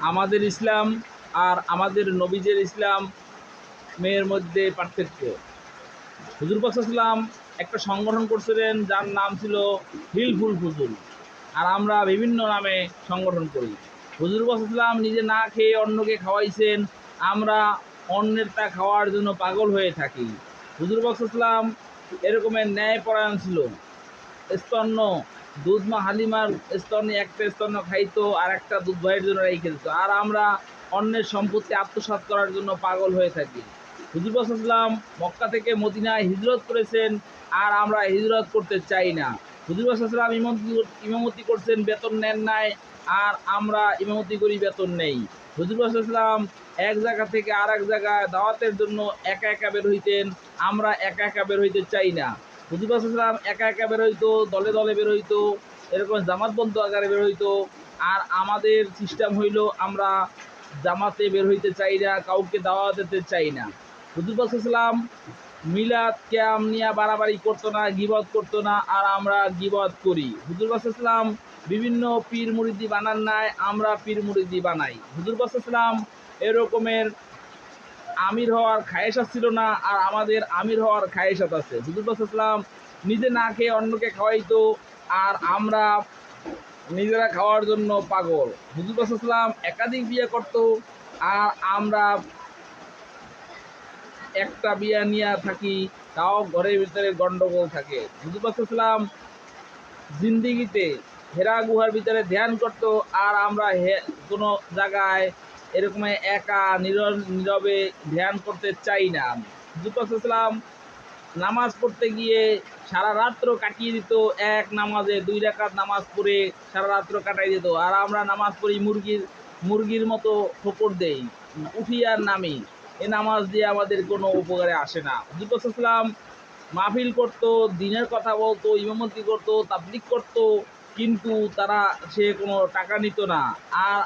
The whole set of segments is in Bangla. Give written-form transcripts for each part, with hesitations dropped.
আমাদের ইসলাম আর আমাদের নবীজের ইসলাম মেয়ের মধ্যে পার্থক্য। হুজুর পাক সাল্লাল্লাহু একটা সংগঠন করছিলেন যার নাম ছিল হিলফুল ফুজুল, আর আমরা বিভিন্ন নামে সংগঠন করি। হুজুর পাক সাল্লাল্লাহু নিজে না খেয়ে অন্যকে খাওয়াইছেন, আমরা অন্যেরটা খাওয়ার জন্য পাগল হয়ে থাকি। হুজুর পাক সাল্লাল্লাহু এরকমের ন্যায়পরায়ণ ছিল। স্তন্য দুধ মা হালিমার স্তন্যে একটা স্তন্য খাইতো আর একটা দুধ ভাইয়ের জন্য রেখে দিত, আর আমরা অন্যের সম্পত্তি আত্মসাৎ করার জন্য পাগল হয়ে থাকি। হুজুর সাল্লাম মক্কা থেকে মদিনায় হিজরত করেছেন, আর আমরা হিজরত করতে চাই না। হুজুর সাল্লাম ইমামতি করছেন, বেতন নেন নাই, আর আমরা ইমামতি করি, বেতন নেই। হুজুর সাল্লাম এক জায়গা থেকে আর এক জায়গায় দাওয়াতের জন্য একা একা বের হইতেন, আমরা একা একা বের হইতে চাই না। হুজুর সাল্লাম একা একা বের হইতো, দলে দলে বের হইতো, এরকম জামাতবদ্ধ আকারে বের হইতো। আর আমাদের সিস্টেম হইল আমরা জামাতে বের হইতে চাই না, কাউকে দাওয়াত দিতে চাই না। হুজুর সাল্লাম মিলাদ ক্যাম নিয়ে বাড়াবাড়ি করতো না, গিবত করতো না, আর আমরা গিবত করি। হুজুর সাল্লাম বিভিন্ন পীর মুরিদি বানান নাই, আমরা পীর মুরিদি বানাই। হুজুর সাল্লাম এরকমের আমির হওয়ার খায়েশাত ছিল না, আর আমাদের আমির হওয়ার খায়েশাত আছে। হুজুর সাল্লাম নিজে না খেয়ে অন্যকে খাওয়াইতো, আর আমরা নিজেরা খাওয়ার জন্য পাগল। হুজুর সাল্লাম একাধিক বিয়ে করত, আর আমরা একটা বিয়ে নিয়ে থাকি, তাও ঘরের ভিতরে গন্ডগোল থাকে। হুজুর সাল্লাম জিন্দিগিতে হেরা গুহার ভিতরে ধ্যান করত, আর আমরা কোনো জায়গায় এরকম একা নীরবে ধ্যান করতে চাই না। হুজুর সাল্লাম নামাজ পড়তে গিয়ে সারা রাত্র কাটিয়ে দিত, এক নামাজে 2 রাকাত নামাজ পড়ে সারা রাত্র কাটাই দিত, আর আমরা নামাজ পড়ি মুরগির মতো ঠোকর দেই, উঠি আর নামি। এ নামাজ দিয়ে আমাদের কোনো উপকারে আসে না। হুজুর সাল্লাম মাহফিল করতো, দিনের কথা বলতো, ইমামতি করতো, তাবলিগ করতো, কিন্তু সে কোনো টাকা নিত না। আর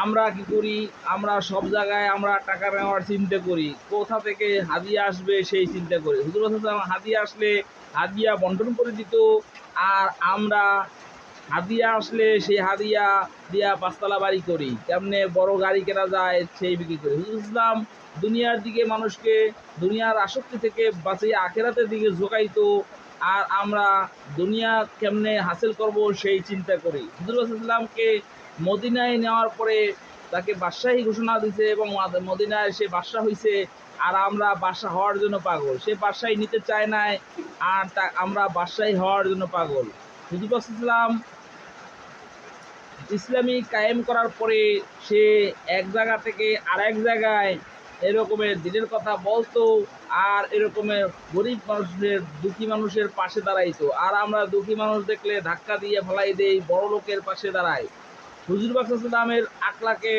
আমরা কি করি, আমরা সব জায়গায় আমরা টাকা নেওয়ার চিন্তা করি, কোথা থেকে হাদিয়া আসবে সেই চিন্তা করি। হুজুর হাদিয়া আসলে হাদিয়া বন্টন করে দিত, আর আমরা হাদিয়া আসলে সেই হাদিয়া দিয়া 5 তলা বাড়ি করি, কেমনে বড় গাড়ি কেনা যায় সেই বিক্রি করি। হুজুর ইসলাম দুনিয়ার দিকে মানুষকে দুনিয়ার আসক্তি থেকে বাঁচিয়ে আখেরাতের দিকে ঝোঁকাইতো, আর আমরা দুনিয়া কেমনে হাসিল করব সেই চিন্তা করি। হুজুর ইসলামকে মদিনায় নেওয়ার পরে তাকে বাদশাহী ঘোষণা দিয়েছে, এবং মদিনায় সে বাদশাহ হয়েছে, আর আমরা বাদশাহ হওয়ার জন্য পাগল। সে বাদশাহী নিতে চায় নাই, আর আমরা বাদশাহী হওয়ার জন্য পাগল। হুজুর ইসলাম ইসলামী কায়েম করার পরে সে এক জায়গা থেকে আরেক জায়গায় এরকমের দিনের কথা বলতো, আর এরকমের গরিব মানুষদের, দুঃখী মানুষের পাশে দাঁড়াইতো, আর আমরা দুঃখী মানুষ দেখলে ধাক্কা দিয়ে ফেলাই দেই, বড় লোকের পাশে দাঁড়াই। হুজুর ইসলামের আকলাকে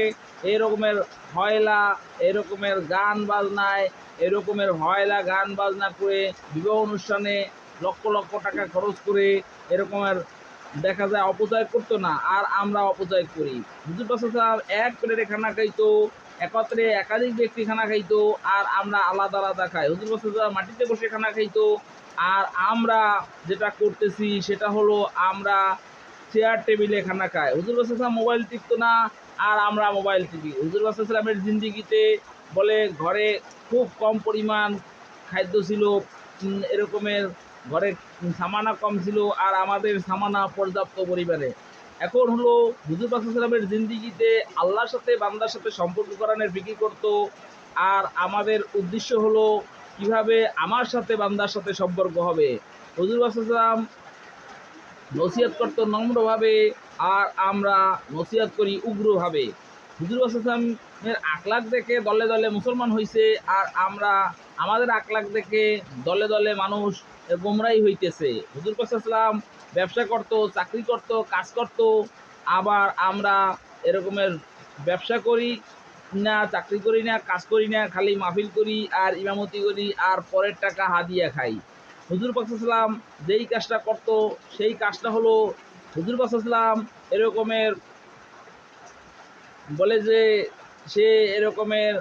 এরকমের হয়লা, এরকমের গান বাজনায়, এরকমের হয়লা গান বাজনা করে বিবাহ অনুষ্ঠানে লক্ষ লক্ষ টাকা খরচ করে এরকমের দেখা যায় অপচয় করতো না, আর আমরা অপচয় করি। হুজুর সাল্লাল্লাহু এক প্লেটে খানা খাইতো, একত্রে একাধিক ব্যক্তি খানা খাইতো, আর আমরা আলাদা আলাদা খাই। হুজুর সাল্লাল্লাহু মাটিতে বসে খানা খাইতো, আর আমরা যেটা করতেছি সেটা হলো আমরা চেয়ার টেবিলে খানা খাই। হুজুর সাল্লাল্লাহু মোবাইল টিপতো না, আর আমরা মোবাইল টিপি। হুজুর সাল্লাল্লাহু জিন্দিগিতে বলে ঘরে খুব কম পরিমাণ খাদ্য ছিল, এরকমের ঘরে সামানা কম ছিল, আর আমাদের সামানা পর্যাপ্ত পরিমাণে। এখন হলো হুজুর পাক সাল্লামের জিন্দিগিতে আল্লাহর সাথে বান্দার সাথে সম্পর্ক করানোর ফিকির করত, আর আমাদের উদ্দেশ্য হলো কিভাবে আমার সাথে বান্দার সাথে সম্পর্ক হবে। হুজুর পাক সাল্লাম নসিহত করত নম্রভাবে, আর আমরা নসিহত করি উগ্রভাবে। হুজুর সাল্লামের আখলাক দেখে দলে দলে মুসলমান হয়েছে, আর আমরা আমাদের আখলাক দেখে দলে দলে মানুষ গোমরাই হইতেছে। হুজুর সাল্লাম ব্যবসা করত, চাকরি করত, কাজ করত, আবার আমরা এরকমের ব্যবসা করি না, চাকরি করি না, কাজ করি না, খালি মাহফিল করি আর ইমামতি করি, আর পরের টাকা হাদিয়া খাই। হুজুর পাক সাল্লাম যেই কাজটা করত সেই কাজটা হলো, হুজুর পাক সাল্লাম এরকমের বলে যে সে এরকমের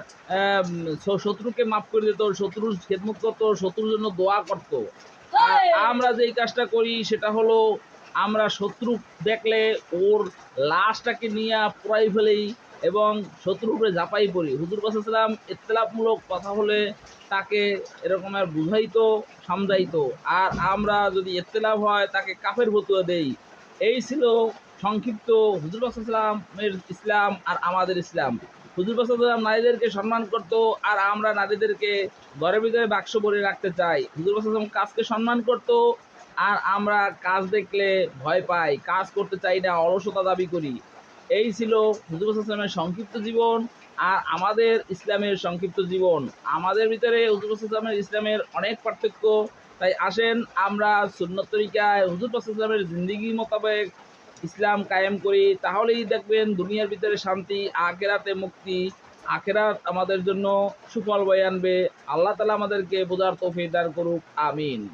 শত্রুকে মাফ করে দিত, শত্রুর খেদমত করতো, শত্রুর জন্য দোয়া করত। আর আমরা যেই কাজটা করি সেটা হলো আমরা শত্রু দেখলে ওর লাশটাকে নিয়ে পুড়াই ফেলি এবং শত্রুর উপরে ঝাঁপাই পড়ি। হুজুর পাশাল্লাম ইত্তেলাপমূলক কথা হলে তাকে এরকমের বুঝাইতো, সমঝাইতো, আর আমরা যদি ইত্তেলাপ হয় তাকে কাফের ফতুয়া দেই। এই ছিল সংক্ষিপ্ত হুজুর পাশাল্লামের ইসলাম আর আমাদের ইসলাম। হুজুর পাশাল্লাম নারীদেরকে সম্মান করতো, আর আমরা নারীদেরকে ঘরের ভিতরে বাক্স ভরে রাখতে চাই। হুজুর পাশাল্লাম কাজকে সম্মান করতো, আর আমরা কাজ দেখলে ভয় পাই, কাজ করতে চাই না, অলসতা দাবি করি। এই ছিল হুজুর ইসলামের সংক্ষিপ্ত জীবন আর আমাদের ইসলামের সংক্ষিপ্ত জীবন। আমাদের ভিতরে হুজুর ইসলামের ইসলামের অনেক পার্থক্য। তাই আসেন আমরা সুন্নত তরিকায় হুজুর ইসলামের জিন্দিগি মোতাবেক ইসলাম কায়েম করি, তাহলেই দেখবেন দুনিয়ার ভিতরে শান্তি, আখেরাতে মুক্তি। আখেরাত আমাদের জন্য সুফল বয়ে আনবে। আল্লাহ তাআলা আমাদেরকে বোঝার তৌফিক দান করুক। আমিন।